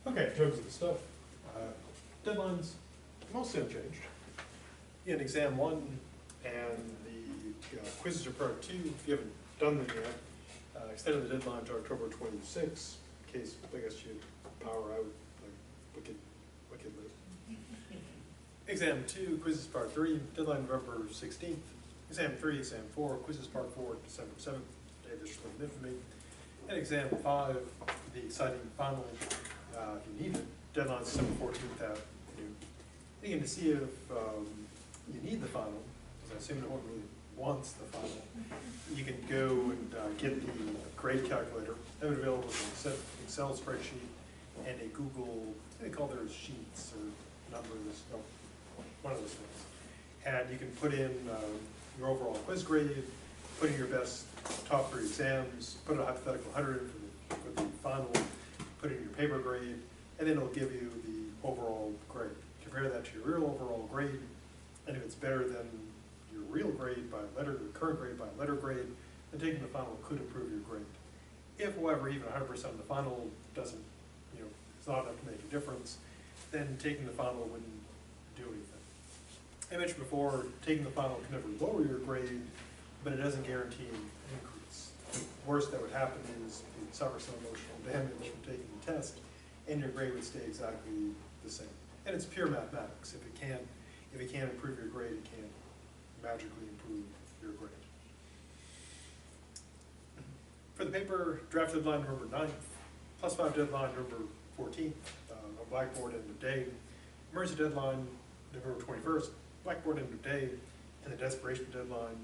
Okay, in terms of the stuff, deadlines mostly unchanged. In exam 1 and the quizzes are part 2, if you haven't done them yet, extended the deadline to October 26, in case, I guess, you power out, like, wicked late. Exam 2, quizzes part 3, deadline November 16th. Exam 3, exam 4, quizzes part 4, December 7th, day of issue of infamy. And exam 5, the exciting final, if you need it, deadline December 14th afternoon. Again, to see if you need the final, because I assume no one really wants the final, you can go and get the grade calculator. Have it available as an Excel spreadsheet and a Google, they call theirs sheets or numbers, no, one of those things. And you can put in your overall quiz grade, put in your best top 3 exams, put a hypothetical 100 for the final, put in your paper grade, and then it'll give you the overall grade. Compare that to your real overall grade, and if it's better than your real grade by letter, your current grade by letter grade, then taking the final could improve your grade. If, however, even 100% of the final doesn't, it's not enough to make a difference, then taking the final wouldn't do anything. I mentioned before, taking the final can never lower your grade, but it doesn't guarantee an increase. The worst that would happen is you'd suffer some emotional damage from taking the test, and your grade would stay exactly the same. And it's pure mathematics. If it can't improve your grade, it can't magically improve your grade. For the paper, draft deadline November 9th, +5 deadline November 14th, on Blackboard end of day. Emergency deadline November 21st, Blackboard end of day, and the desperation deadline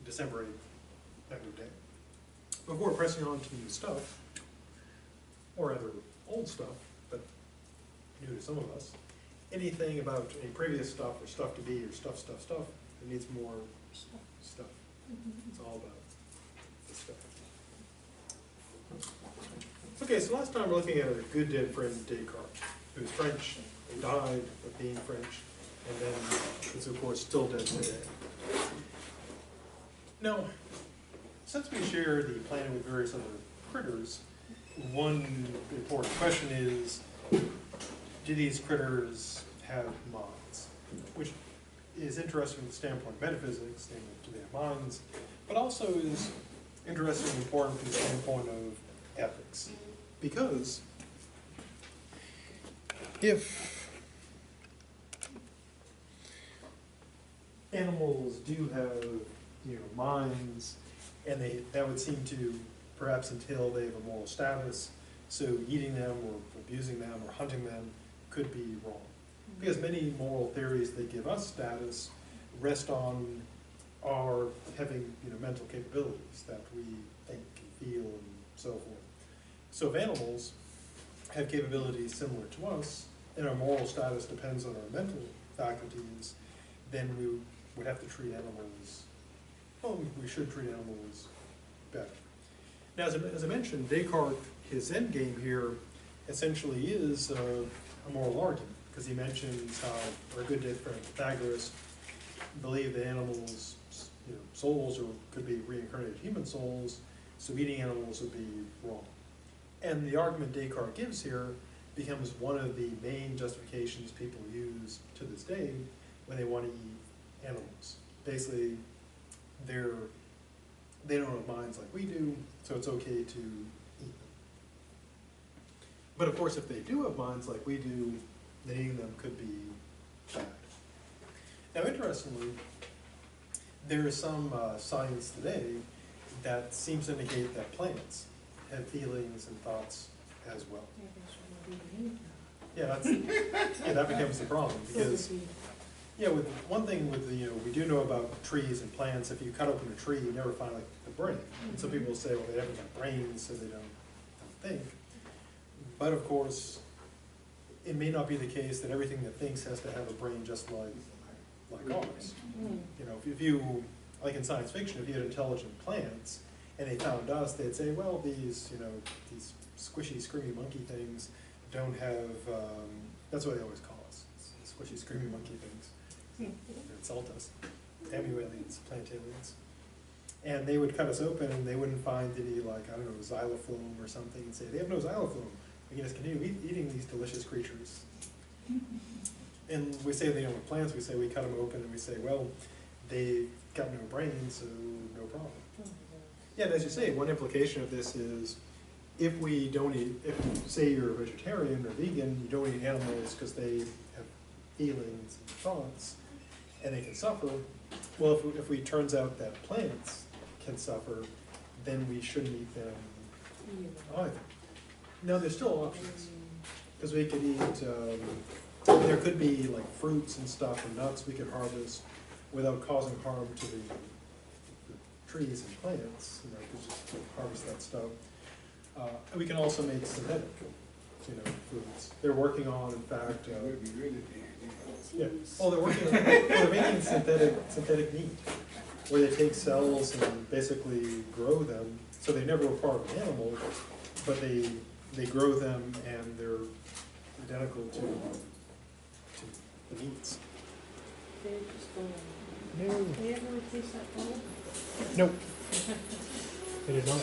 December 8th, end of day. Before pressing on to new stuff, or rather old stuff, but new to some of us, anything about any previous stuff or stuff to be or stuff, it needs more stuff. It's all about the stuff. Okay, so last time we're looking at a good dead friend, Descartes, who was French, he died of being French, and then is of course still dead today. Now, since we share the planet with various other critters, one important question is, do these critters have minds? Which is interesting from the standpoint of metaphysics, namely, do they have minds, but also is interesting and important from the standpoint of ethics. Because if animals do have minds, and that would seem to perhaps entail they have a moral status, so eating them or abusing them or hunting them could be wrong. Because many moral theories that give us status rest on our having mental capabilities that we think and feel and so forth. So if animals have capabilities similar to us, and our moral status depends on our mental faculties, then we would have to treat animals, well, we should treat animals better. Now, as I mentioned, Descartes, his end game here essentially is a moral argument, because he mentions how our good dead friend Pythagoras believed that animals, souls could be reincarnated human souls, so eating animals would be wrong. And the argument Descartes gives here becomes one of the main justifications people use to this day when they want to eat animals. Basically, they don't have minds like we do, so it's okay to eat them. But of course, if they do have minds like we do, then eating them could be bad. Now, interestingly, there is some science today that seems to indicate that plants have feelings and thoughts as well. Yeah, that becomes the problem, because with one thing with we do know about trees and plants. If you cut open a tree, you never find like the brain. And some people say, well, they haven't got brains, so they don't think. But of course, it may not be the case that everything that thinks has to have a brain just like ours. If you, like in science fiction, if you had intelligent plants and they found us, they'd say, well, these squishy, screamy monkey things don't have, that's what they always call us, squishy, screamy monkey things. They insult us, aliens, plant aliens. And they would cut us open and they wouldn't find any, like, I don't know, xylophoam or something, and say, they have no xylophoam. we can just continue eating these delicious creatures. And we say, you know, with plants, we say we cut them open and we say, well, they got no brains, so no problem. Yeah, and as you say, one implication of this is if we don't eat, if say you're a vegetarian or vegan, you don't eat animals because they have feelings and thoughts and they can suffer. Well, if we turns out that plants can suffer, then we shouldn't eat them either. No, there's still options. Because we could eat, there could be like fruits and stuff and nuts we could harvest without causing harm to the trees and plants. You know, we could just harvest that stuff. We can also make synthetic, you know, foods. They're working on, in fact, yeah. Oh, they're working on, they're making synthetic meat, where they take cells and basically grow them. So they never were part of an animal, but they grow them and they're identical to the meats. No. Did you ever replace that bulb? Nope. I did not.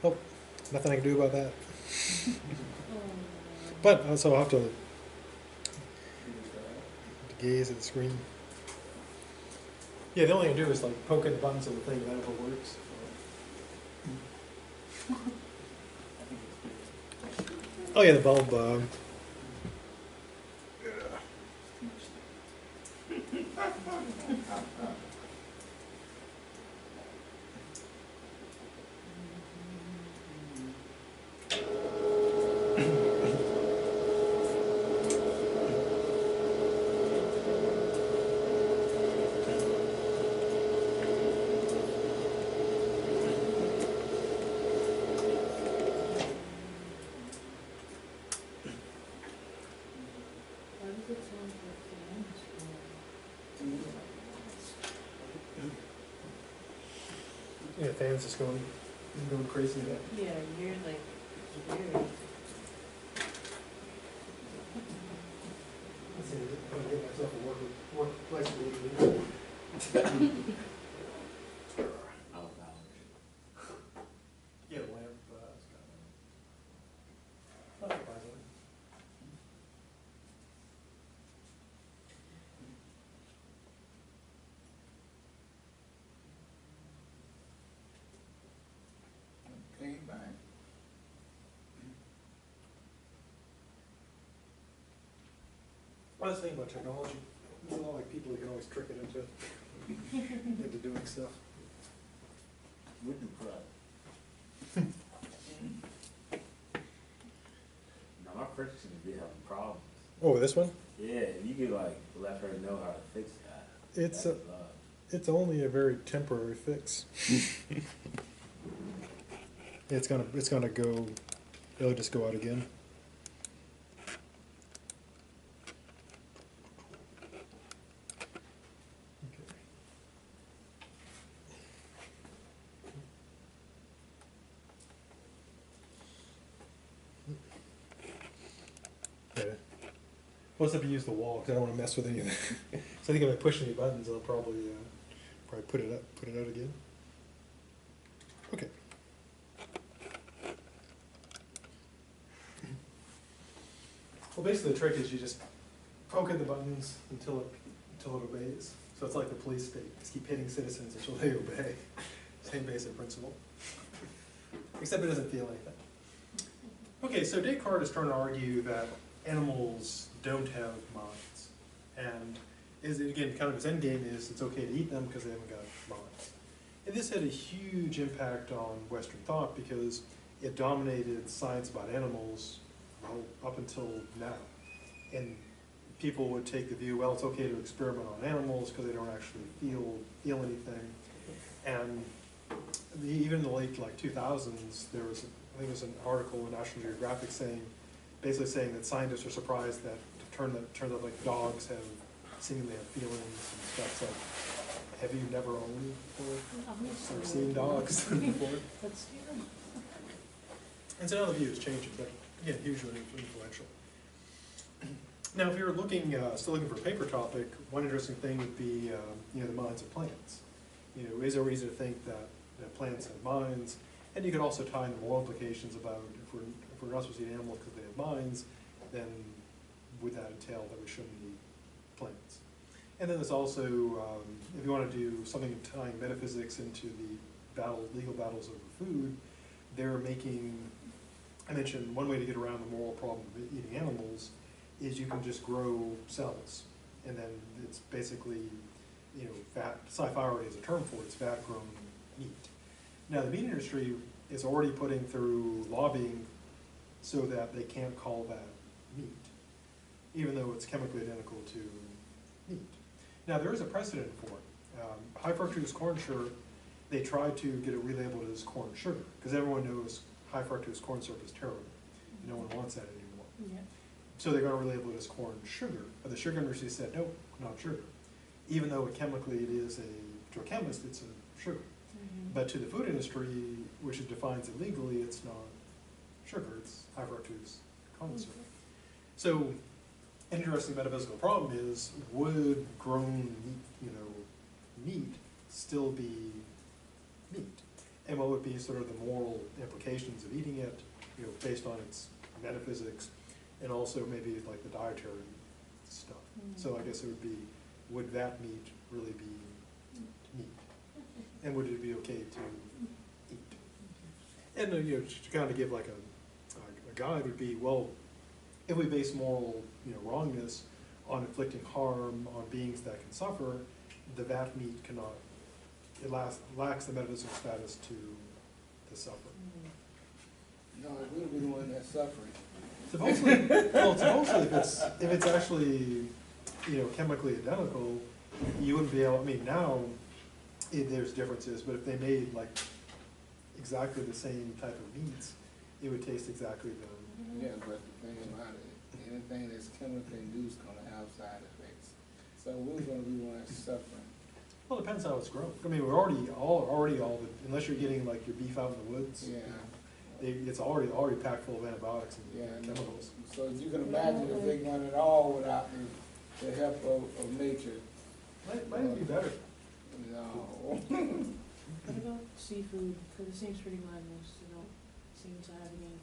Oh, nothing I can do about that. But also I'll have to gaze at the screen. Yeah, the only thing I do is like poke at the buttons of the thing, that never works. Oh yeah, the bulb. Yeah, fans just going crazy with that. Yeah, you're like, weird. Let's see, I'm gonna get myself a workplace to yeah, lamp. Not surprisingly. Okay, bye. Well, that's the thing about technology. There's a lot like people who can always trick it into doing stuff. Wouldn't cry. Now my purchase be having problems. Oh, this one? Yeah, if you could like let her know how to fix that. It's it's only a very temporary fix. It's gonna go. It'll just go out again. Yeah. Plus, if you use the wall, because I don't want to mess with anything. So I think if I push any buttons, I'll probably put it out again. Okay. Well, basically the trick is you just poke at the buttons until it obeys. So it's like the police state. Just keep hitting citizens until they obey. Same basic principle. Except it doesn't feel anything. Okay, so Descartes is trying to argue that animals don't have minds. And again, kind of his end game is it's okay to eat them because they haven't got minds. And this had a huge impact on Western thought because it dominated science about animals up until now. And people would take the view, well, it's okay to experiment on animals because they don't actually feel anything. And even in the late 2000s, there was, I think it was an article in National Geographic basically saying that scientists are surprised that turns out like dogs seemingly have feelings and stuff. So, have you never owned or seen dogs before? And so now the view is changing, but again, hugely influential. Now, if you're looking, still looking for a paper topic, one interesting thing would be, the minds of plants. Is there a reason to think that plants have minds? And you could also tie in the moral implications about if we're not supposed to eat animals because they have minds, then would that entail that we shouldn't eat plants? And then there's also, if you want to do something tying metaphysics into the legal battles over food, they're making, I mentioned one way to get around the moral problem of eating animals is you can just grow cells, and then it's basically, fat, sci-fi already has a term for it, it's fat-grown meat. Now, the meat industry is already putting through lobbying so that they can't call that meat, even though it's chemically identical to meat. Now, there is a precedent for it. High fructose corn syrup, they tried to get it relabeled as corn sugar, because everyone knows high fructose corn syrup is terrible. No one wants that anymore. Yeah. So they're going to relabel it as corn sugar. But the sugar industry said, nope, not sugar. Even though chemically it is to a chemist, it's a sugar. But to the food industry, which it defines it legally, it's not sugar, it's high fructose corn syrup. So an interesting metaphysical problem is, would grown meat still be meat? And what would be sort of the moral implications of eating it, based on its metaphysics, and also maybe like the dietary stuff. So I guess it would be, would that meat really be meat? And would it be okay to eat? And to kind of give like a guide would be, well, if we base moral wrongness on inflicting harm on beings that can suffer, that meat cannot, it lacks the metaphysical status to suffer. No, it will be the one that's suffering. Supposedly, if it's actually, chemically identical, you wouldn't be able, I mean, now, there's differences, but if they made like exactly the same type of meats, it would taste exactly the. Yeah, but the thing about it, anything that's chemically induced gonna have side effects. So we're gonna be one that's suffering. Well, it depends how it's grown. I mean, we're already unless you're getting like your beef out in the woods. Yeah. It's already packed full of antibiotics Yeah, and chemicals. So as you can imagine, if they run it all without the help of nature. Might even be better. No. What about seafood? Because it seems pretty mindless. They don't seem to have any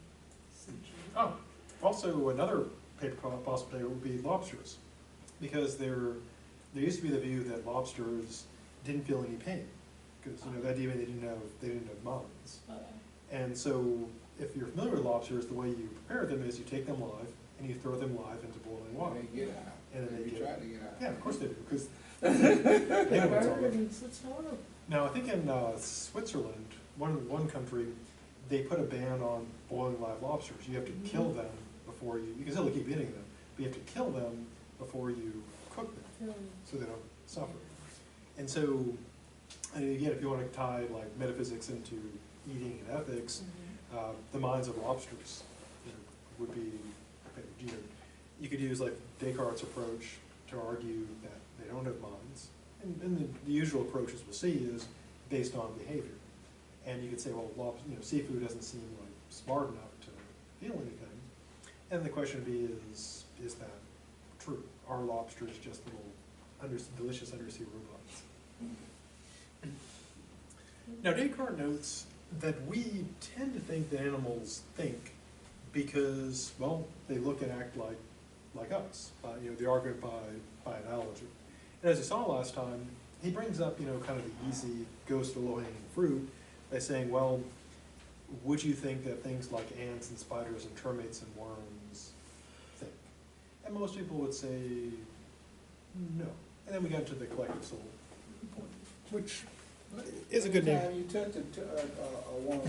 sentient. Oh, also another paper possibility would be lobsters, because there used to be the view that lobsters didn't feel any pain, because that even they didn't have minds. And so, if you're familiar with lobsters, the way you prepare them is you take them live and you throw them live into boiling water. They get out. And then they try to get out. Yeah, of course they do, because they know what's all Bird, over. it's horrible. Now, I think in Switzerland, one country, they put a ban on boiling live lobsters. You have to kill them before you can still keep eating them, but you have to kill them before you cook them, so they don't suffer. And so, and again, if you want to tie like metaphysics into eating and ethics, the minds of lobsters would be, you could use like Descartes' approach to argue that they don't have minds. And the usual approaches we'll see is based on behavior. And you could say, well, seafood doesn't seem like smart enough to feel anything. And the question would be, is that true? Are lobsters just little delicious undersea robots? Now, Descartes notes that we tend to think that animals think because, well, they look and act like us. The argument by analogy. And as you saw last time, he brings up, kind of the easy goes to low-hanging fruit by saying, well, would you think that things like ants and spiders and termites and worms think? And most people would say no. And then we got into the collective soul point, which is a good name. Anytime you touch a worm,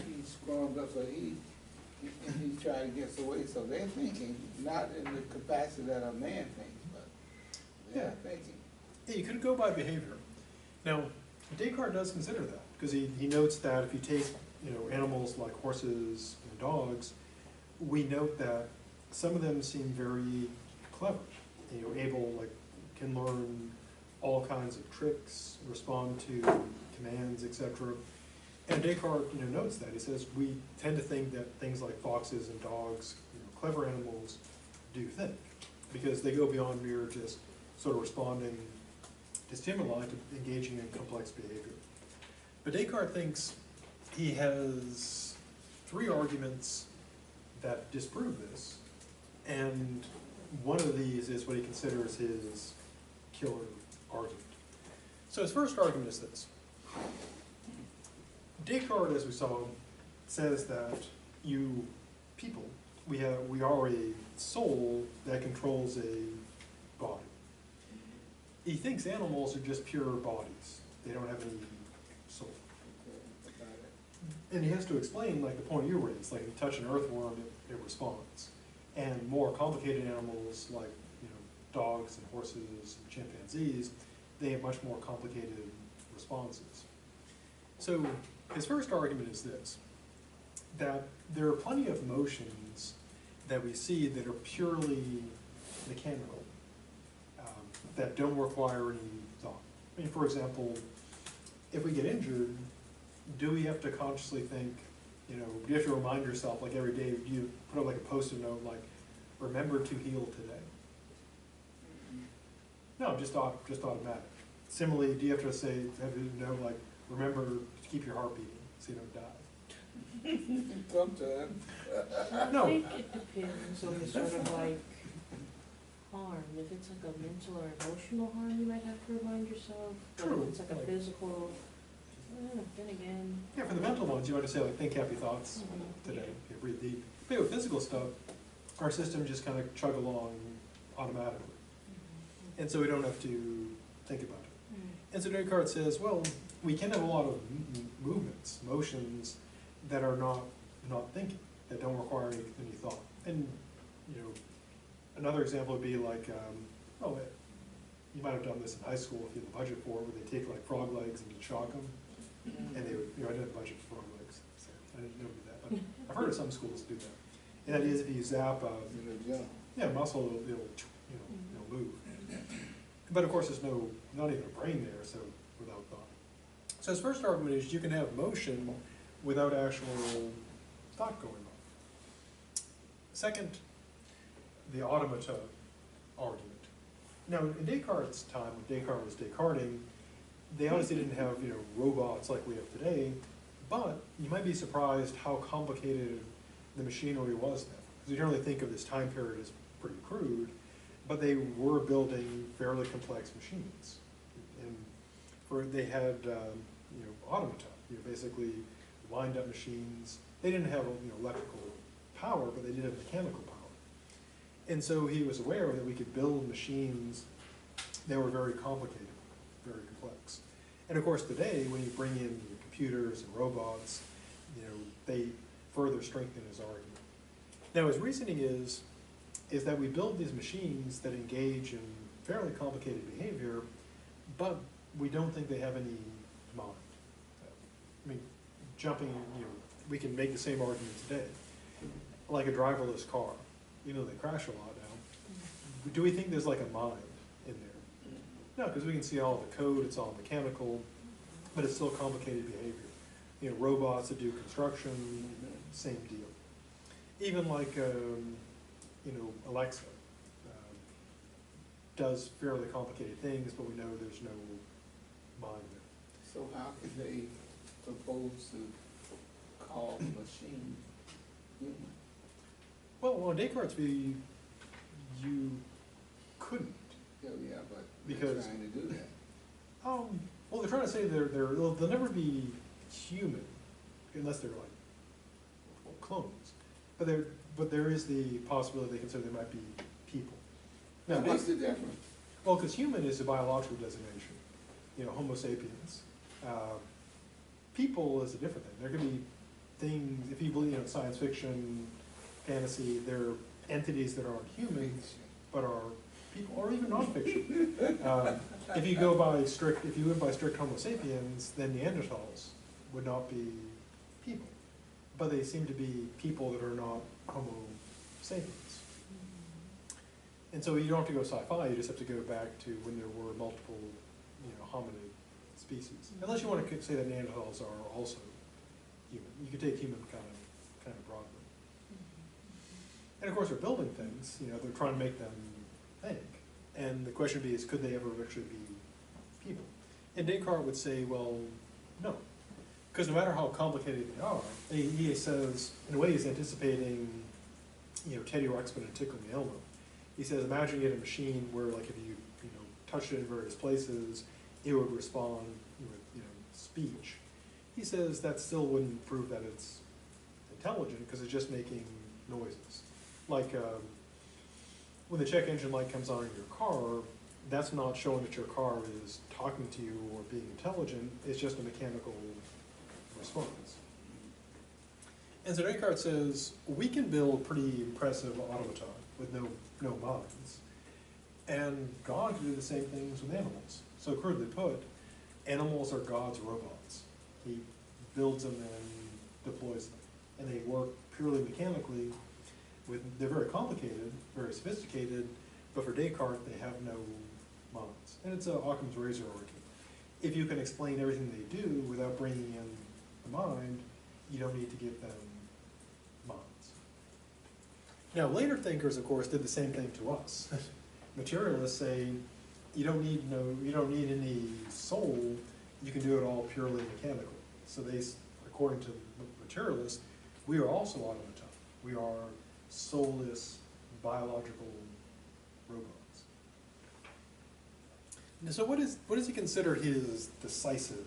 he squirms up, so he's trying to get away. So they're thinking, not in the capacity that a man thinks, but they're thinking. Yeah, you could go by behavior. Now, Descartes does consider that, because he notes that if you take animals like horses and dogs, we note that some of them seem very clever, can learn all kinds of tricks, respond to commands, etc. And Descartes notes that. He says we tend to think that things like foxes and dogs, clever animals, do think. because they go beyond mere just sort of responding to stimuli to engaging in complex behavior. But Descartes thinks he has 3 arguments that disprove this, and one of these is what he considers his killer argument. So his first argument is this. Descartes, as we saw, says that you people, we are a soul that controls a body. He thinks animals are just pure bodies. They don't have any soul. And he has to explain, like the point you raised, like if you touch an earthworm, it responds. And more complicated animals, like dogs and horses and chimpanzees, they have much more complicated responses. So his first argument is this, that there are plenty of motions that we see that are purely mechanical, that don't require any thought. I mean, for example, if we get injured, do we have to consciously think, do you have to remind yourself, like every day, do you put up like a post-it note, like, remember to heal today? No, just automatic. Similarly, do you have to know, like, remember to keep your heart beating so you don't die? Sometimes. No. I think it depends on the sort of like harm. If it's like a mental or emotional harm, you might have to remind yourself. But True. if it's like a physical, then again. Yeah, for the mental ones, you might just say, like, think happy thoughts today. Yeah. Breathe deep. But with physical stuff, our system just kind of chug along automatically. And so we don't have to think about it. And so Descartes says, well, we can have a lot of movements, motions that are not thinking, that don't require any thought. And another example would be like, you might have done this in high school if you had a budget for it, where they take like frog legs and shock them, and they would, I didn't have a budget for frog legs, so I didn't know that, but I've heard of some schools do that. And that is if you zap muscle, it'll move. But of course, there's not even a brain there, so without thought. So his first argument is you can have motion without actual thought going on. Second, the automata argument. Now, in Descartes' time, when Descartes was Descarting, they obviously didn't have robots like we have today, but you might be surprised how complicated the machinery was then. Because you generally think of this time period as pretty crude, but they were building fairly complex machines. And they had automata, basically wind-up machines. They didn't have electrical power, but they did have mechanical power. And so he was aware that we could build machines that were very complicated, very complex. And of course today, when you bring in computers and robots, they further strengthen his argument. Now his reasoning is that we build these machines that engage in fairly complicated behavior, but we don't think they have any mind. I mean, we can make the same argument today. Like a driverless car, they crash a lot now. Do we think there's like a mind in there? No, because we can see all the code, it's all mechanical, but it's still complicated behavior. Robots that do construction, same deal. Even like, Alexa does fairly complicated things, but we know there's no mind there. So how can they propose to call the machine human? Well, on Descartes' view, you couldn't. Yeah, but Because- they're trying to do that. Well, they're trying to say they'll never be human unless they're like clones. But there is the possibility they consider they might be people. Now, what's the difference? Well, because human is a biological designation, Homo sapiens. People is a different thing. There can be things, if you believe in science fiction, fantasy, there are entities that aren't human, but are people, or even non-fiction. If you went by strict Homo sapiens, then Neanderthals would not be people. But they seem to be people that are not Homo sapiens. And so you don't have to go sci-fi, you just have to go back to when there were multiple, hominid species. Unless you want to say that Neanderthals are also human. You could take human kind of broadly. And of course they're building things, they're trying to make them think. And the question would be is, could they ever actually be people? And Descartes would say, well, no. Because no matter how complicated they are, he says, in a way he's anticipating, Teddy Ruxpin and Tickle Me Elmo. He says, imagine you had a machine where, like, if you touched it in various places, it would respond with, speech. He says that still wouldn't prove that it's intelligent because it's just making noises. Like when the check engine light comes on in your car, that's not showing that your car is talking to you or being intelligent, it's just a mechanical response. And so Descartes says, we can build pretty impressive automata with no minds. And God can do the same things with animals. So crudely put, animals are God's robots. He builds them and deploys them. And they work purely mechanically. They're very complicated, very sophisticated, but for Descartes, they have no minds. And it's Occam's razor argument. If you can explain everything they do without bringing in the mind, you don't need to give them minds. Now, later thinkers, of course, did the same thing to us. Materialists say, you don't need any soul, you can do it all purely mechanically. So they, according to materialists, we are also automata. We are soulless biological robots. Now, so what does he consider his decisive,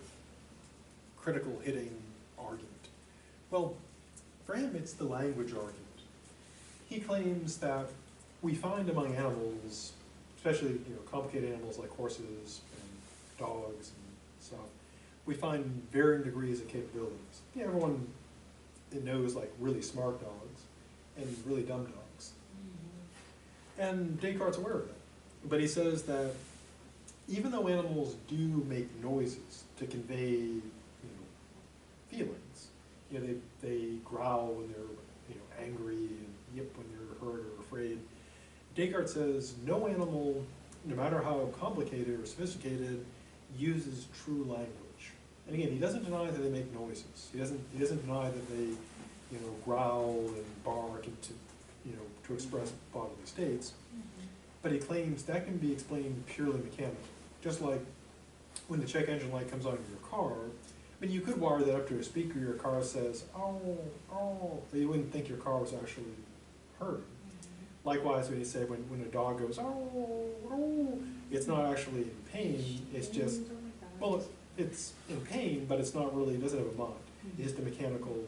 critical hitting argument? Well, for him, it's the language argument. He claims that we find among animals, especially complicated animals like horses and dogs and stuff, we find varying degrees of capabilities. Everyone knows like really smart dogs and really dumb dogs. Mm-hmm. And Descartes' aware of that. But he says that even though animals do make noises to convey feelings, they growl when they're angry and yip when they're hurt or afraid, Descartes says no animal, no matter how complicated or sophisticated, uses true language. And again, he doesn't deny that they make noises. He doesn't deny that they, growl and bark and to express bodily states. Mm-hmm. But he claims that can be explained purely mechanically. Just like when the check engine light comes on in your car, I mean, you could wire that up to a speaker. Your car says, oh, but you wouldn't think your car was actually hurting. Mm-hmm. Likewise, when you say when a dog goes, oh, it's not actually in pain. It's just, well, it's in pain, but it's not really, it doesn't have a mind. It's just a mechanical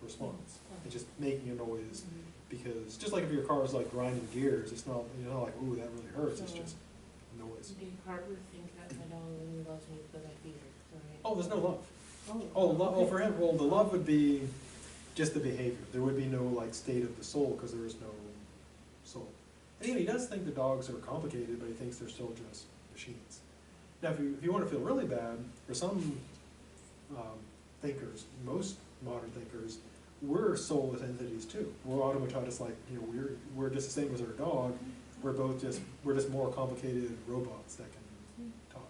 response. It's just making a noise because, just like if your car is like grinding gears, it's not, like, ooh, that really hurts. It's just noise. Descartes would think that my dog only loves me because I feed her, right? Oh, there's no love. Oh, for him, well, the love would be just the behavior. There would be no like state of the soul because there is no soul. And again, he does think the dogs are complicated, but he thinks they're still just machines. Now, if you want to feel really bad, for some thinkers, most modern thinkers, we're soulless entities too. We're automata, just like we're just the same as our dog. We're just more complicated robots that can talk.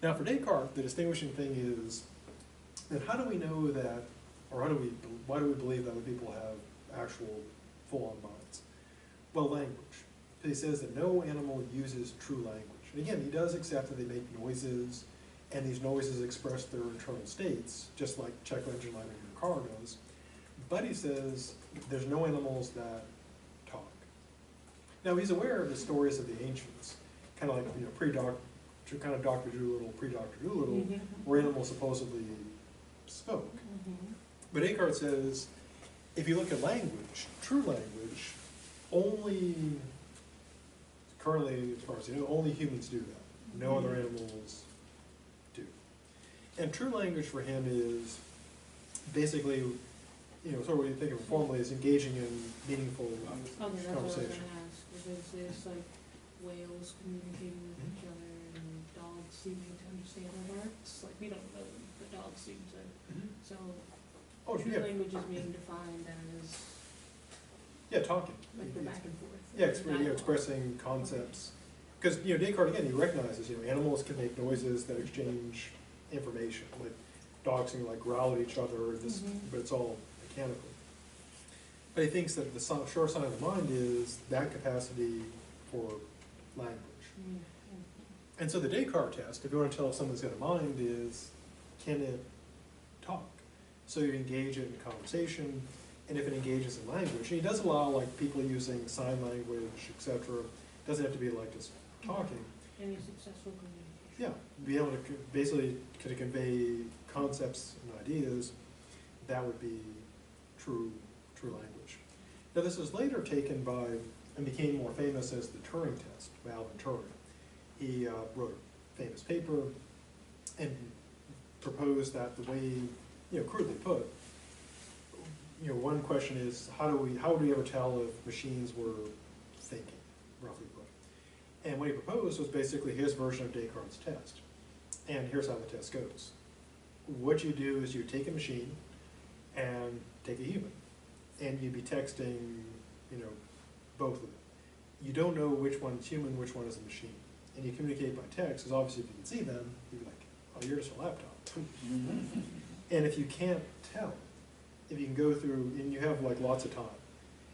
Now, for Descartes, the distinguishing thing is that how do we know that, or why do we believe that other people have actual full-on minds? Well, language. He says that no animal uses true language. And again, he does accept that they make noises, and these noises express their internal states, just like check engine light in your car does. But he says there's no animals that talk. Now, he's aware of the stories of the ancients, kind of like Dr. Dolittle, pre-Dr. Dolittle, where animals supposedly spoke. But Descartes says, if you look at language, true language, only, currently, as far as you know, only humans do that. No other animals do. And true language for him is basically, sort of what you think of formally as engaging in meaningful that's what I was conversation. going to ask, because there's like whales communicating with each other and dogs seeming to understand our hearts. Like, we don't know, the dogs seem to. So, true language is being defined as talking. like the back and forth. Expressing concepts. Because Descartes, again, he recognizes animals can make noises that exchange information. Like dogs can like growl at each other, but it's all mechanical. But he thinks that the sure sign of the mind is that capacity for language. Mm, And so the Descartes test, if you want to tell if something's got a mind, is can it talk? So you engage it in conversation, and if it engages in language, and he does allow like people using sign language, etc. Doesn't have to be like just talking. Any successful communication. Yeah, be able to basically kind of convey concepts and ideas, that would be true language. Now this was later taken by, and became more famous as the Turing test by Alan Turing. He wrote a famous paper and proposed that the way, crudely put, one question is, how would we ever tell if machines were thinking, roughly put? And what he proposed was basically his version of Descartes' test. And here's how the test goes. What you do is you take a machine and take a human, and you'd be texting, both of them. You don't know which one's human, which one is a machine. And you communicate by text, because obviously if you can see them, you'd be like, oh, you're just a laptop. And if you can't tell, if you can go through, and you have like lots of time,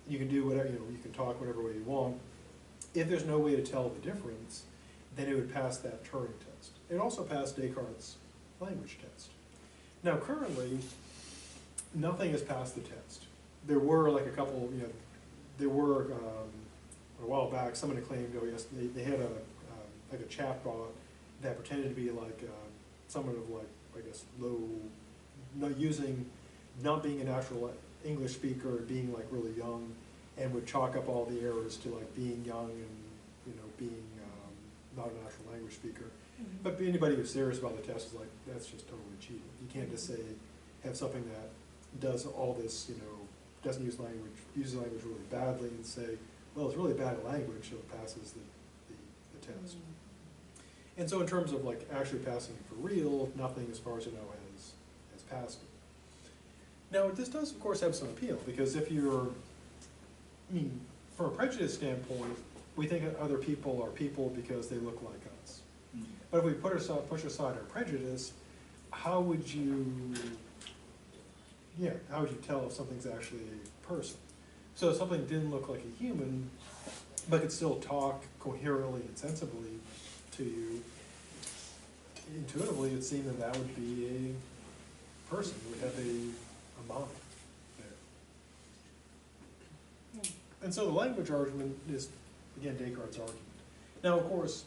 you can do whatever, you can talk whatever way you want. If there's no way to tell the difference, then it would pass that Turing test. It also passed Descartes' language test. Now currently, nothing has passed the test. There were like a couple, there were, a while back, someone had claimed, oh yes, they had like a chat bot that pretended to be like someone of like, I guess, low, not being a natural English speaker and being like really young, and would chalk up all the errors to like being young and, being not a natural language speaker. Mm-hmm. But anybody who's serious about the test is like, that's just totally cheating. You can't just say, have something that does all this, doesn't use language, uses language really badly and say, well, it's really bad language, so it passes the test. Mm-hmm. And so in terms of like actually passing it for real, nothing as far as you know has passed it. Now this does of course have some appeal, because if you're, from a prejudice standpoint, we think that other people are people because they look like us. Mm-hmm. But if we push aside our prejudice, how would you tell if something's actually a person? So if something didn't look like a human, but could still talk coherently and sensibly to you, intuitively it seemed that would be a person, would have a mind there. And so the language argument is, again, Descartes' argument. Now, of course,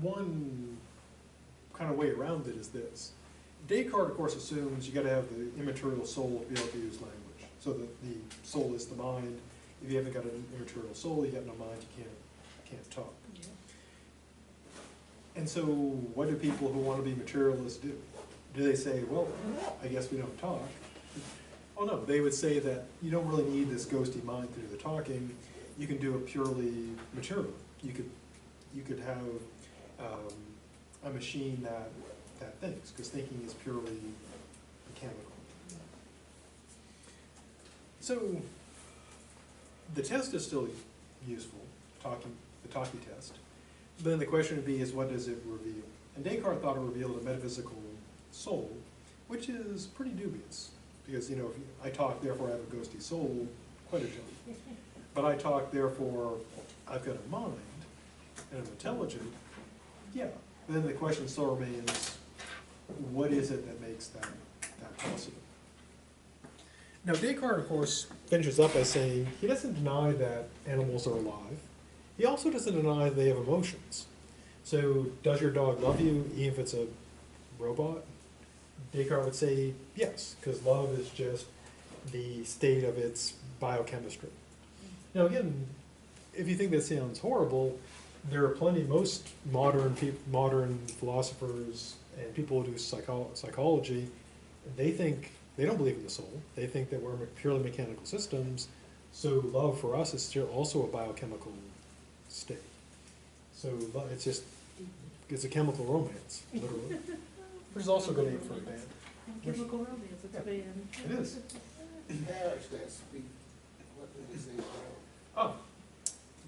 one kind of way around it is this. Descartes, of course, assumes you got to have the immaterial soul to be able to use language. So that the soul is the mind. If you haven't got an immaterial soul, you got no mind, you can't talk. Yeah. And so what do people who want to be materialists do? Do they say, well, I guess we don't talk? Oh no, they would say that you don't really need this ghosty mind to do the talking. You can do it purely material. You could have a machine that thinks, because thinking is purely mechanical. So the test is still useful, the talkie test. But then the question would be is, what does it reveal? And Descartes thought it revealed a metaphysical soul, which is pretty dubious. Because, if I talk, therefore I have a ghosty soul, quite a jump. But I talk, therefore I've got a mind, and I'm intelligent, yeah. But then the question still remains, what is it that makes that possible? Now Descartes, of course, finishes up by saying he doesn't deny that animals are alive. He also doesn't deny they have emotions. So does your dog love you even if it's a robot? Descartes would say yes, because love is just the state of its biochemistry. Now again, if you think that sounds horrible, there are plenty, most modern philosophers and people who do psychology, they don't believe in the soul. They think that we're purely mechanical systems, so love for us is still also a biochemical state. So it's a chemical romance, literally. Which is also a good name for a band. Chemical romance, it's a band. It is. Marriage that speak, what did he say? Oh,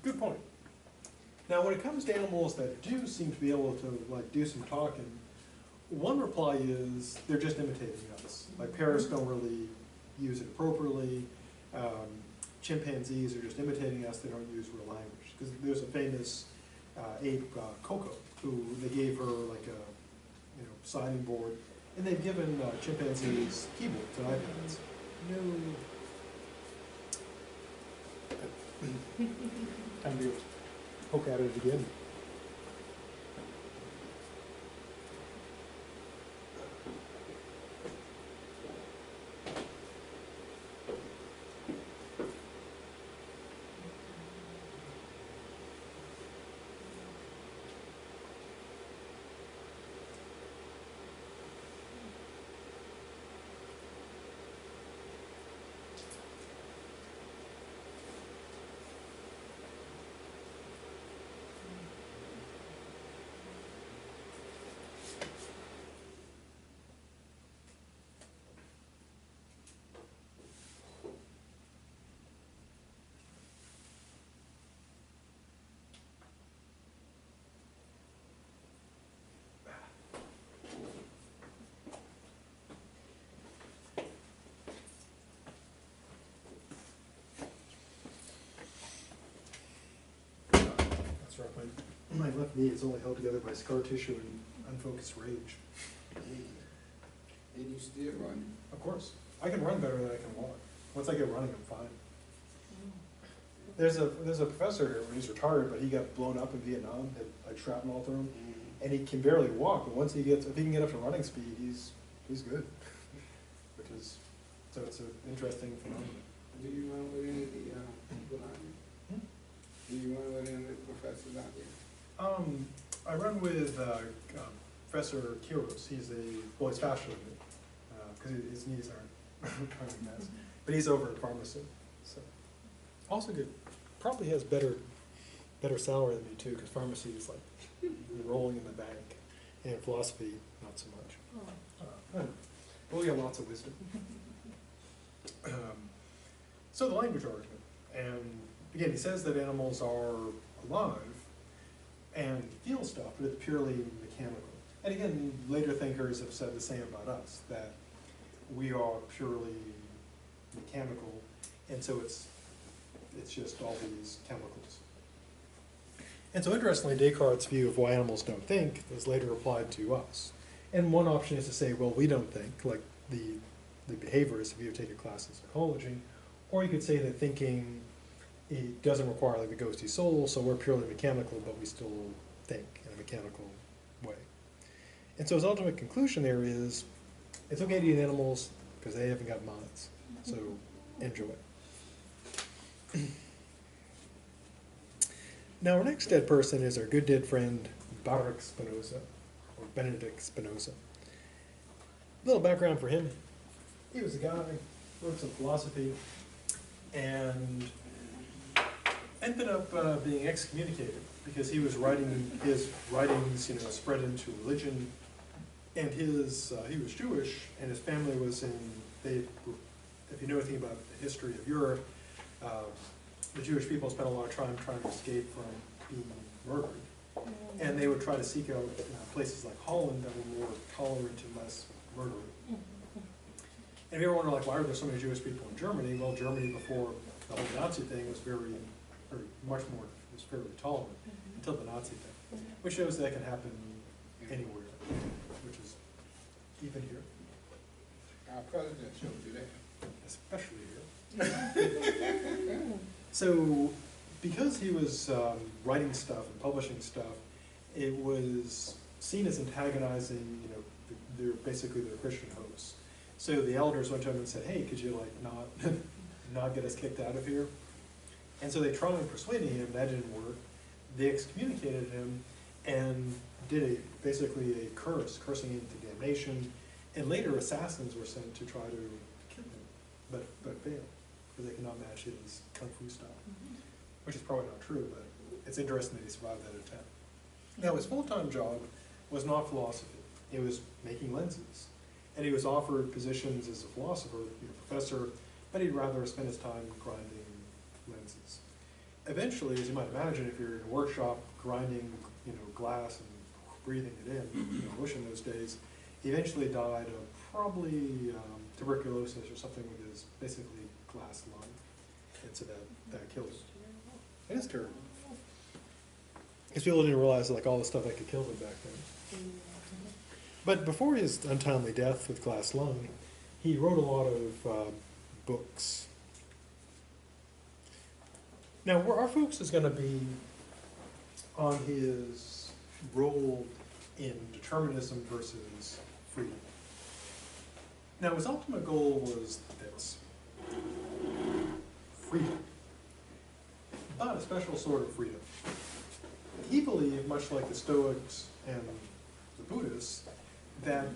good point. Now, when it comes to animals that do seem to be able to do some talking, one reply is they're just imitating us. Like parrots don't really use it appropriately. chimpanzees are just imitating us, they don't use real language. Because there's a famous ape, Coco, who they gave her like a signing board, and they've given chimpanzees keyboards and iPads. No. Time to poke at it again. That's right. My left knee is only held together by scar tissue and unfocused rage. And you still running? Of course. I can run better than I can walk. Once I get running, I'm fine. There's a professor here, he's retired, but he got blown up in Vietnam, had like shrapnel through him, and he can barely walk, but once if he can get up to running speed, he's good. Which is, so it's an interesting phenomenon. Do you run with any of the people out there? Do you run with any of the professors out there? I run with Professor Kiros. He's he's faster than me, because his knees aren't a mess. But he's over at pharmacy, so. Also good. Probably has better salary than me too, because pharmacy is like rolling in the bank, and philosophy not so much. I don't know. But we got lots of wisdom. So the language argument, and again, he says that animals are alive and feel stuff, but it's purely mechanical. And again, later thinkers have said the same about us, that we are purely mechanical, and so it's just all these chemicals. And so interestingly, Descartes' view of why animals don't think is later applied to us. And one option is to say, well, we don't think, like the behaviorists, if you take a class in psychology, or you could say that thinking, it doesn't require like the ghosty soul, so we're purely mechanical, but we still think in a mechanical way. And so his ultimate conclusion there is, it's okay to eat animals because they haven't got minds, so enjoy. Now our next dead person is our good dead friend, Baruch Spinoza, or Benedict Spinoza. A little background for him. He was a guy who wrote some philosophy, and ended up being excommunicated because he was writing his writings, spread into religion, and he was Jewish, and his family was in. If you know anything about the history of Europe, the Jewish people spent a lot of time trying to escape from being murdered, and they would try to seek out places like Holland that were more tolerant and less murderous. And if you ever wonder, like, why are there so many Jewish people in Germany? Well, Germany before the whole Nazi thing was much more, was fairly tolerant until the Nazi thing, which shows that can happen anywhere, which is even here. Our president showed you that. Especially here. So, because he was writing stuff and publishing stuff, it was seen as antagonizing, they're basically their Christian hosts. So the elders went to him and said, hey, could you not get us kicked out of here? And so they tried persuading him, that didn't work. They excommunicated him and did basically a cursing him to damnation. And later assassins were sent to try to kill him, but failed, because they could not match his kung fu style. Which is probably not true, but it's interesting that he survived that attempt. Now his full-time job was not philosophy, it was making lenses. And he was offered positions as a philosopher, professor, but he'd rather spend his time grinding lenses. Eventually, as you might imagine, if you're in a workshop grinding, glass and breathing it in, bush in those days, he eventually died of probably tuberculosis or something with his basically glass lung. And and so that killed him. It is terrible. Because people didn't realize like all the stuff that could kill them back then. But before his untimely death with glass lung, he wrote a lot of books. Now, where our focus is going to be on his role in determinism versus freedom. Now, his ultimate goal was this: freedom, but a special sort of freedom. He believed, much like the Stoics and the Buddhists, that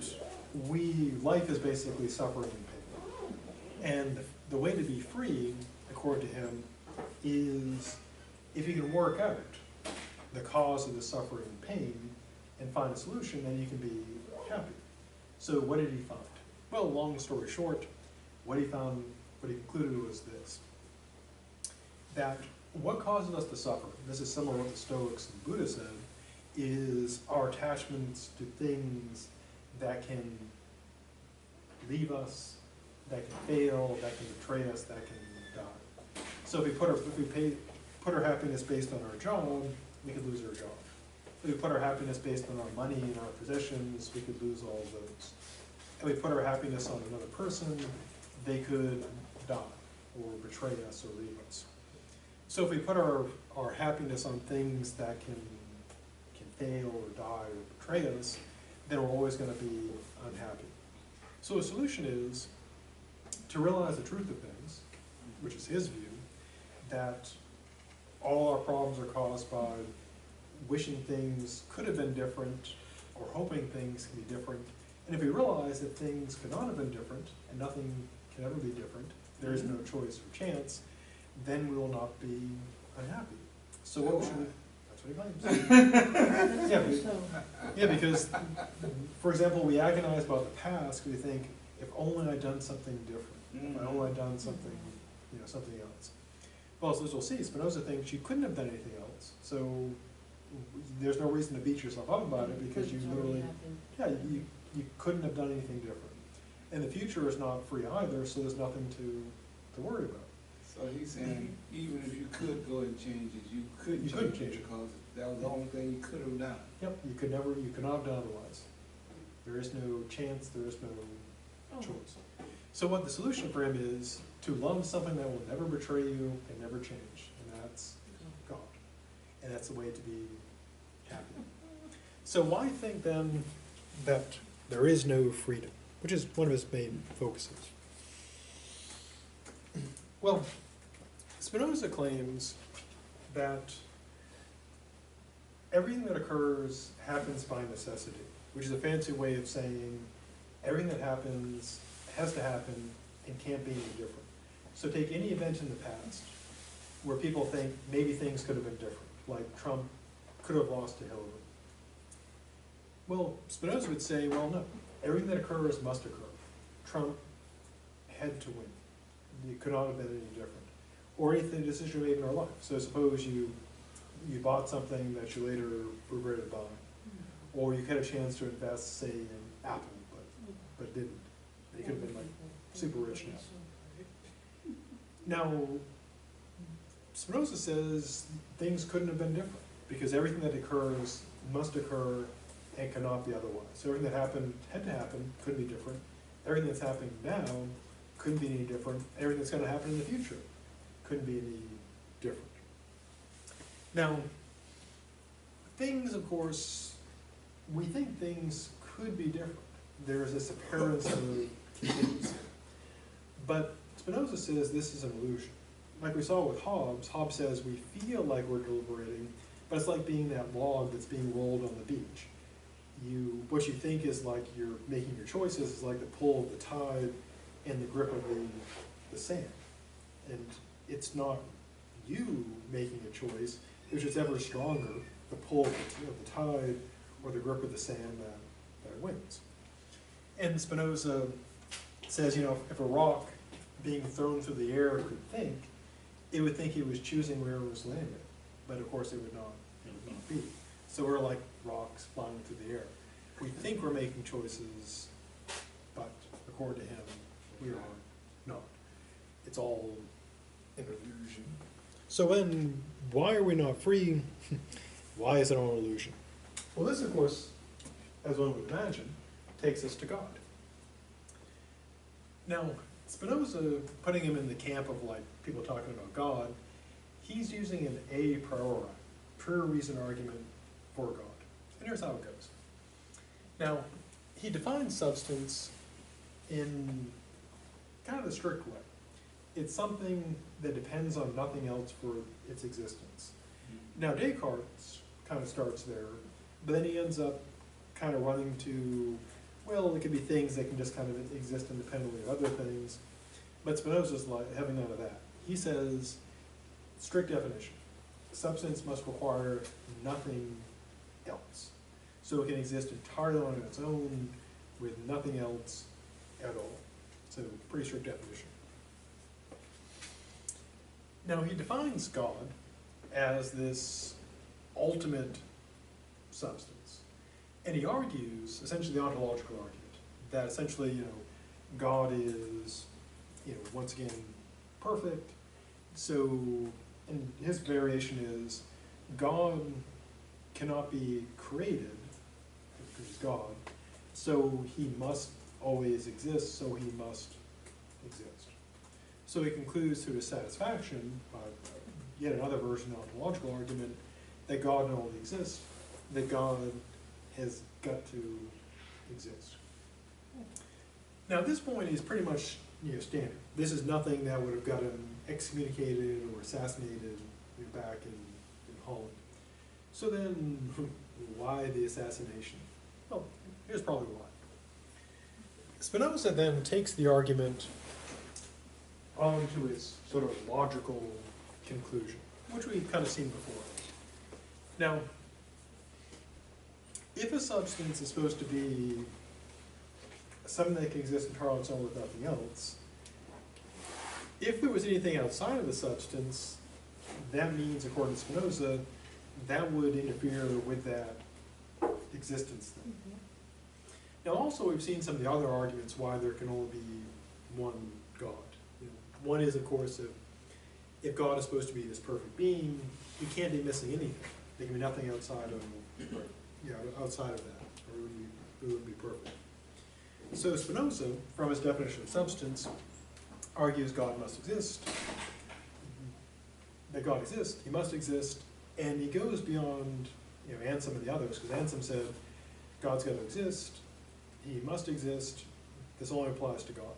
life is basically suffering and pain. And the way to be free, according to him, is if you can work out the cause of the suffering and pain and find a solution, then you can be happy. So what did he find? Well, long story short, what he concluded was this: that what causes us to suffer, this is similar to what the Stoics and Buddha said, is our attachments to things that can leave us, that can fail, that can betray us, that can die. So if we put our happiness based on our job, we could lose our job. If we put our happiness based on our money and our possessions, we could lose all of those. If we put our happiness on another person, they could die or betray us or leave us. So if we put our happiness on things that can fail or die or betray us, then we're always going to be unhappy. So a solution is to realize the truth of things, which is his view, that all our problems are caused by wishing things could have been different or hoping things can be different. And if we realize that things could not have been different and nothing can ever be different, there is no choice or chance, then we will not be unhappy. So what should we, that's what he claims. Yeah, because, for example, we agonize about the past, we think, if only I'd done something different, if I only had done something, something else. Well, as we'll see, Spinoza thinks you couldn't have done anything else, so there's no reason to beat yourself up about it, because you literally, you couldn't have done anything different. And the future is not free either, so there's nothing to worry about. So he's saying, even if you could go and change it, you couldn't change it because that was the only thing you could have done. Yep, you could not have done otherwise. There is no chance, there is no choice. So what the solution for him is to love something that will never betray you and never change, and that's God. And that's the way to be happy. So why think then that there is no freedom, which is one of his main focuses? Well, Spinoza claims that everything that occurs happens by necessity, which is a fancy way of saying everything that happens has to happen and can't be any different. So take any event in the past where people think maybe things could have been different, like Trump could have lost to Hillary. Well, Spinoza would say, well, no, everything that occurs must occur. Trump had to win. It could not have been any different. Or anything decision made in our life. So suppose you bought something that you later regretted buying. Or you had a chance to invest, say, in Apple, but didn't. You could have been like super rich now. Now, Spinoza says things couldn't have been different because everything that occurs must occur and cannot be otherwise. So everything that happened had to happen, couldn't be different. Everything that's happening now couldn't be any different. Everything that's going to happen in the future couldn't be any different. Now, things, of course, we think things could be different. There is this appearance of contingency. But Spinoza says this is an illusion. Like we saw with Hobbes, Hobbes says we feel like we're deliberating, but it's like being that log that's being rolled on the beach. What you think is like you're making your choices is like the pull of the tide and the grip of the sand. And it's not you making a choice, it's just ever stronger, the pull of the tide or the grip of the sand that wins. And Spinoza says, if a rock being thrown through the air could think, it would think it was choosing where it was landing. But of course it would not be. So we're like rocks flying through the air. We think we're making choices, but according to him, we are not. It's all an illusion. So then, why are we not free? Why is it all an illusion? Well, this, of course, as one would imagine, takes us to God. Now, Spinoza, putting him in the camp of like people talking about God, he's using an a priori, pure reason argument for God. And here's how it goes. Now, he defines substance in kind of a strict way. It's something that depends on nothing else for its existence. Now, Descartes kind of starts there, but then he ends up kind of running to, well, it could be things that can just kind of exist independently of other things. But Spinoza's like having none of that. He says, strict definition, substance must require nothing else. So it can exist entirely on its own with nothing else at all. So pretty strict definition. Now he defines God as this ultimate substance. And he argues, essentially the ontological argument, that essentially, you know, God is, you know, once again, perfect. So, and his variation is, God cannot be created, because he's God, so he must always exist, so he must exist. So he concludes to his satisfaction, by yet another version of the ontological argument, that God not only exists, that God has got to exist. Now at this point he's pretty much, you know, standard. This is nothing that would have got him excommunicated or assassinated back in Holland. So then, why the assassination? Well, here's probably why. Spinoza then takes the argument on to its sort of logical conclusion, which we've kind of seen before. Now, if a substance is supposed to be something that can exist entirely on its own with nothing else, if there was anything outside of the substance, that means, according to Spinoza, that would interfere with that existence thing. Now also we've seen some of the other arguments why there can only be one God. You know, one is, of course, if God is supposed to be this perfect being, he can't be missing anything. There can be nothing outside of, outside of that, or it wouldn't be perfect. So Spinoza, from his definition of substance, argues God must exist, that God exists, he must exist, and he goes beyond, you know, Anselm and the others, because Anselm said God's got to exist, he must exist, this only applies to God.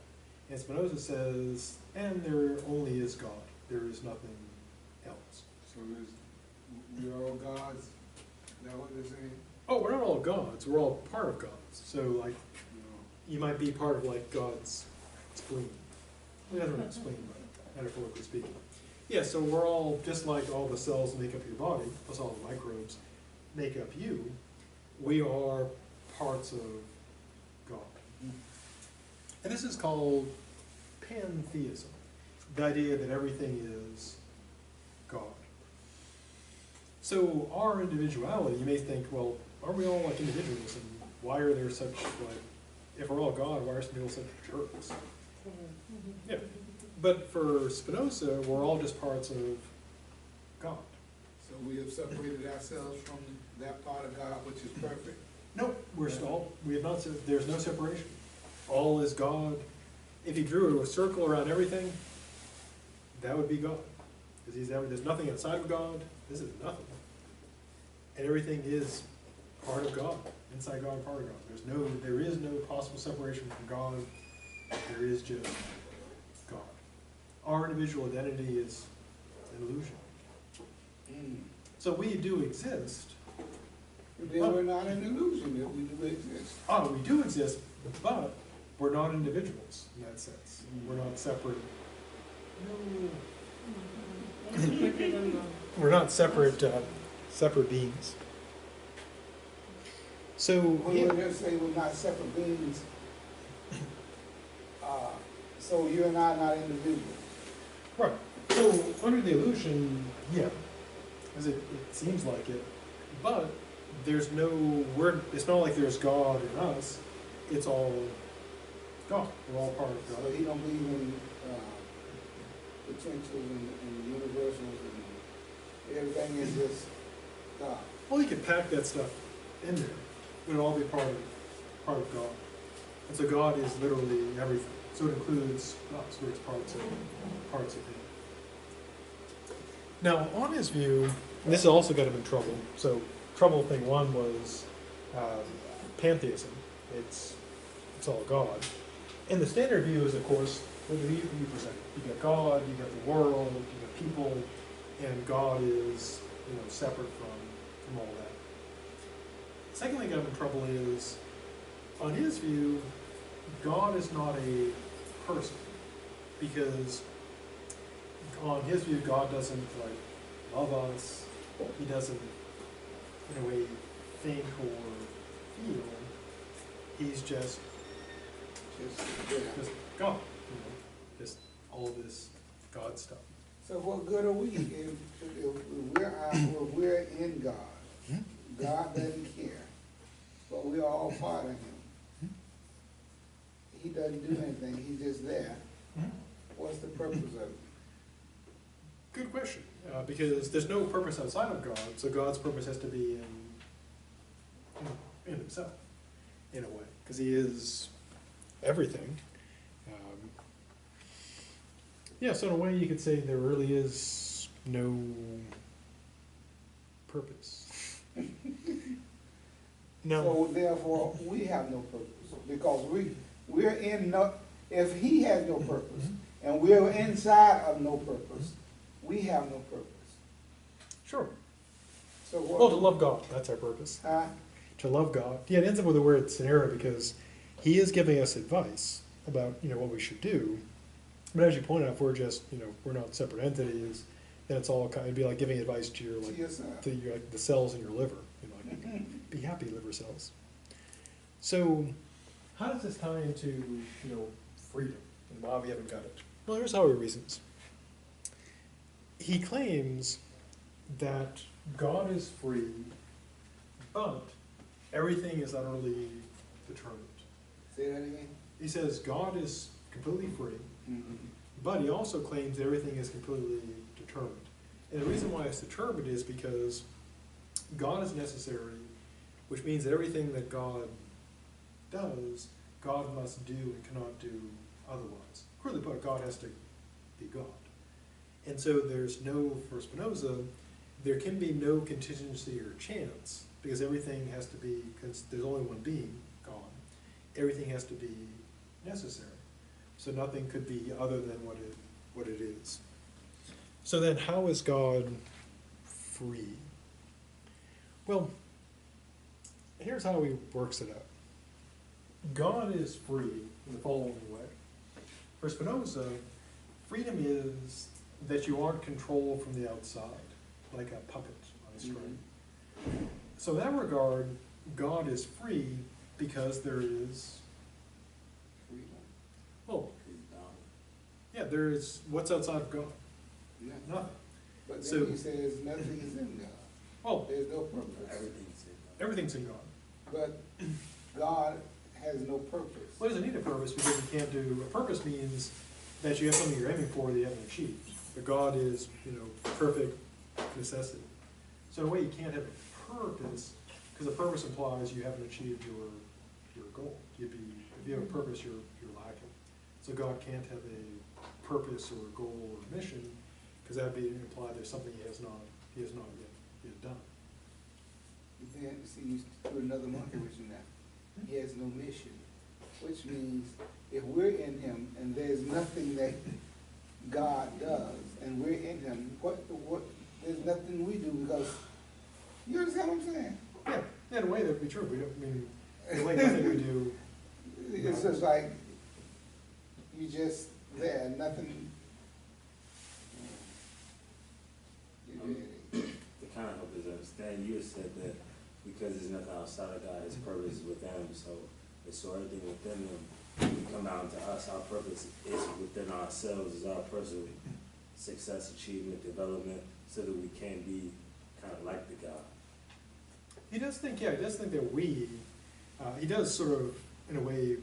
And Spinoza says, and there only is God, there is nothing else. So we're all gods? Is that what they're saying? Oh, we're not all gods, we're all part of gods. So like, you might be part of like God's spleen. Well, I don't know spleen, but metaphorically speaking. Yeah, so we're all, just like all the cells make up your body, plus all the microbes make up you, we are parts of God. And this is called pantheism, the idea that everything is God. So our individuality, you may think, well, aren't we all like individuals, and why are there such, like, if we're all God, why are some people such jerks? Yeah. But for Spinoza, we're all just parts of God. So we have separated ourselves from that part of God which is perfect? No, we're still, we have not, there's no separation. All is God. If he drew a circle around everything, that would be God. Because there's nothing outside of God, this is nothing. And everything is part of God, inside God, part of God. There is no possible separation from God, there is just God. Our individual identity is an illusion. So we do exist. Then we're not an illusion if we do exist. Oh, we do exist, but we're not individuals in that sense. We're not separate. We're not separate, separate beings. So When they say we're not separate beings, so you and I are not individuals. right. So under the illusion, yeah, as it seems like it, but there's no it's not like there's God in us. It's all God. We're all part of God. So you don't believe in potentials and the universals and everything is just God. Well, you could pack that stuff in there. It would all be part of God. And so God is literally everything. So it includes us, which parts of Him. Now, on his view, and this also got him in trouble. So, trouble thing one was pantheism. It's all God. And the standard view is, of course, what do you present? You got God, you got the world, you got people, and God is, separate from all that. The second thing that got him in trouble is, on his view, God is not a person, because on his view, God doesn't love us. He doesn't, in a way, think or feel. He's just God. Just all this God stuff. So what good are we if we're in God? God doesn't care, but we're all part of Him. He doesn't do anything. He's just there. What's the purpose of it? Good question, because there's no purpose outside of God, so God's purpose has to be in Himself, in a way, because He is everything. So in a way you could say there really is no purpose. No. So therefore, we have no purpose, because we're in no, if He has no purpose, and we're inside of no purpose, we have no purpose. Sure. So what? Well, to love God, that's our purpose. To love God. Yeah, it ends up with a weird scenario because He is giving us advice about, what we should do. But as you point out, if we're just, we're not separate entities, then it's all it'd be like giving advice to your, the cells in your liver. Be happy, liver cells. So, how does this tie into, freedom and why we haven't got it? Well, here's how he reasons. He claims that God is free, but everything is utterly determined. Say that again? He says God is completely free, but he also claims everything is completely determined. And the reason why it's determined is because God is necessary, which means that everything that God does, God must do and cannot do otherwise. Clearly put, God has to be God. And so there's no, for Spinoza, there can be no contingency or chance, because everything has to be, because there's only one being, God. Everything has to be necessary. So nothing could be other than what it is. So then how is God free? Well, here's how he works it out. God is free in the following way. For Spinoza, freedom is that you aren't controlled from the outside, like a puppet on a string. So in that regard, God is free because there is Freedom. well, yeah, there is what's outside of God? Nothing. But then So- he says nothing is in God. Well, There's no purpose. everything's in God. But God has no purpose. Well, it doesn't need a purpose because you can't do, a purpose means that you have something you're aiming for that you haven't achieved. But God is, perfect necessity. So in a way you can't have a purpose, because a purpose implies you haven't achieved your goal. If you have a purpose, you're lacking. So God can't have a purpose or a goal or a mission, because that would be imply there's something he has not yet done. Then, see, you put another monkey with you now. He has no mission, which means if we're in him and there's nothing that God does, and we're in him, there's nothing we do, because, you understand what I'm saying? Yeah, in a way that would be true. We don't, in a way nothing we do. It's just like, you just there, nothing. To kind of help us understand, you had said that because there's nothing outside of God, his purpose is within him, so everything within him, we come down to us, our purpose is within ourselves, is our personal success, achievement, development, so that we can be kind of like the God. He does think that we, he does sort of, in a way,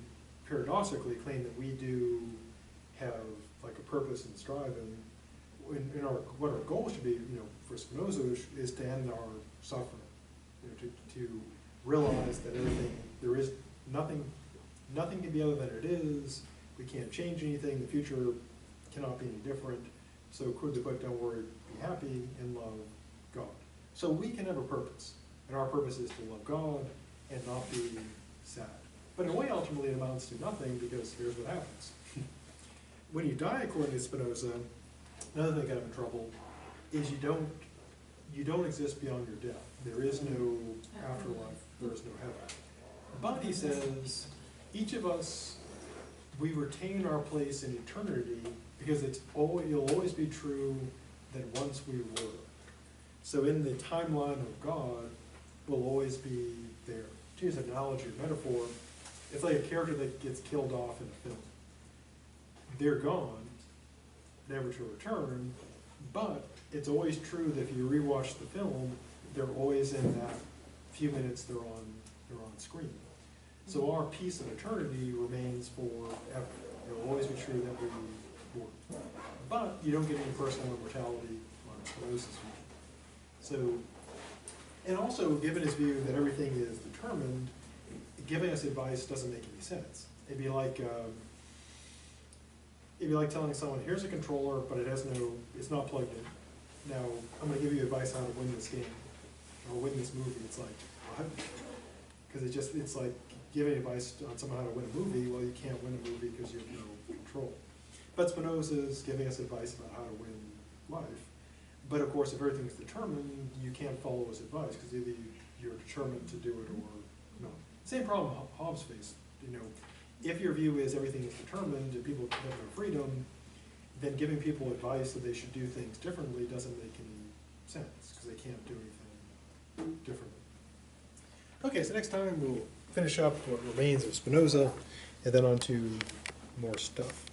paradoxically claim that we do have like a purpose and striving, what our goal should be, you know, for Spinoza is to end our suffering. You know, to realize that there is nothing can be other than it is. We can't change anything. The future cannot be any different. So crudely put, don't worry, be happy and love God. So we can have a purpose, and our purpose is to love God and not be sad. But in a way, ultimately, it amounts to nothing, because here's what happens. When you die, according to Spinoza, another thing that got him in trouble is you don't exist beyond your death. There is no afterlife, there is no heaven. But he says, each of us, we retain our place in eternity, because it'll always be true that once we were. So in the timeline of God, we'll always be there. To use an analogy or metaphor, it's like a character that gets killed off in a film. They're gone, never to return, but it's always true that if you rewatch the film, they're always in that few minutes they're on screen. So our piece of eternity remains forever. It'll always be true that we were. But you don't get any personal immortality on Spinoza's view. So, and also, given his view that everything is determined, giving us advice doesn't make any sense. It'd be like telling someone, here's a controller, but it's not plugged in. Now, I'm gonna give you advice on how to win this game, or win this movie. It's like, what? Because it's like giving advice on someone how to win a movie. Well, you can't win a movie because you have no control. But Spinoza's giving us advice about how to win life. But of course, if everything's determined, you can't follow his advice, because either you're determined to do it or not. Same problem Hobbes faced. You know, if your view is everything is determined and people have no freedom, then giving people advice that they should do things differently doesn't make any sense, because they can't do anything differently. Okay, so next time we'll finish up what remains of Spinoza, and then on to more stuff.